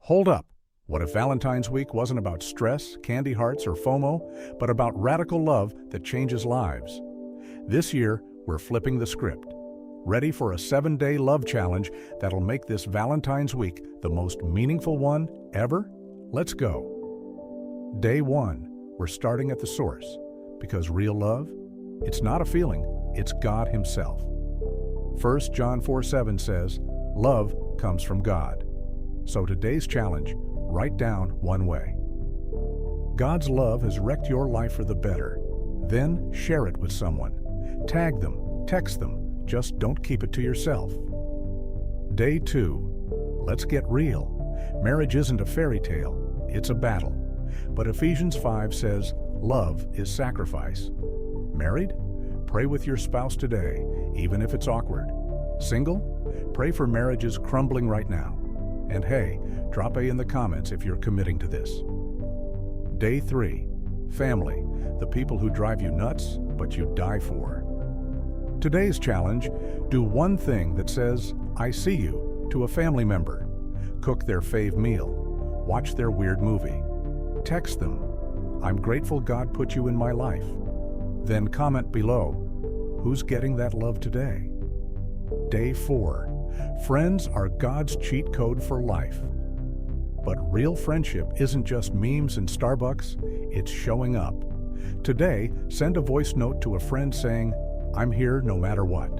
Hold up. What if Valentine's week wasn't about stress, candy hearts, or FOMO, but about radical love that changes lives? This year, we're flipping the script. Ready for a 7-day love challenge that'll make this Valentine's week the most meaningful one ever? Let's go. Day 1, we're starting at the source, because real love, it's not a feeling, it's God Himself. 1 John 4:7 says, love comes from God. So today's challenge, write down one way. God's love has wrecked your life for the better. Then share it with someone. Tag them, text them, just don't keep it to yourself. Day 2, let's get real. Marriage isn't a fairy tale, it's a battle. But Ephesians 5 says, love is sacrifice. Married? Pray with your spouse today, even if it's awkward. Single? Pray for marriages crumbling right now. And hey, drop A in the comments if you're committing to this. Day 3, family, the people who drive you nuts, but you die for. Today's challenge, do one thing that says, I see you, to a family member. Cook their fave meal. Watch their weird movie. Text them, I'm grateful God put you in my life. Then comment below, who's getting that love today? Day 4, friends are God's cheat code for life. But real friendship isn't just memes and Starbucks, it's showing up. Today, send a voice note to a friend saying, I'm here no matter what.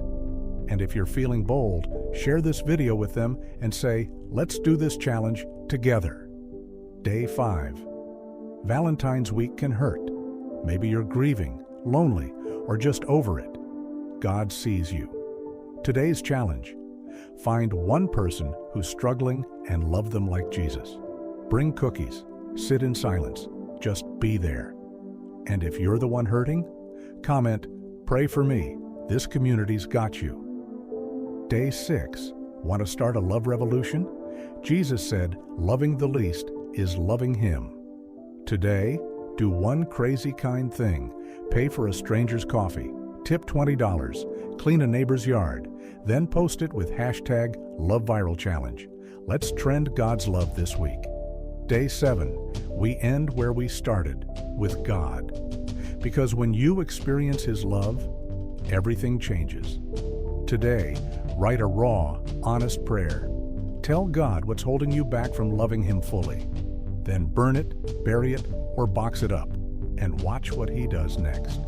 And if you're feeling bold, share this video with them and say, let's do this challenge together. Day 5. Valentine's week can hurt. Maybe you're grieving, lonely, or just over it. God sees you. Today's challenge, find one person who's struggling and love them like Jesus. Bring cookies, sit in silence, just be there. And if you're the one hurting, comment, pray for me, this community's got you. Day 6, want to start a love revolution? Jesus said, loving the least is loving Him. Today, do one crazy kind thing, pay for a stranger's coffee, tip $20, clean a neighbor's yard, then post it with hashtag LoveViralChallenge. Let's trend God's love this week. Day 7, we end where we started, with God. Because when you experience His love, everything changes. Today, write a raw, honest prayer. Tell God what's holding you back from loving Him fully. Then burn it, bury it, or box it up, and watch what He does next.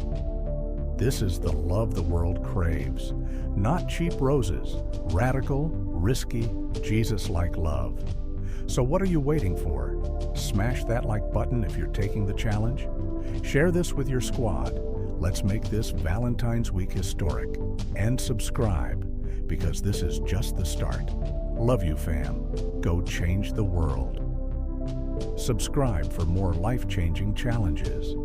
This is the love the world craves. Not cheap roses, radical, risky, Jesus-like love. So what are you waiting for? Smash that like button if you're taking the challenge. Share this with your squad. Let's make this Valentine's week historic. And subscribe, because this is just the start. Love you, fam. Go change the world. Subscribe for more life-changing challenges.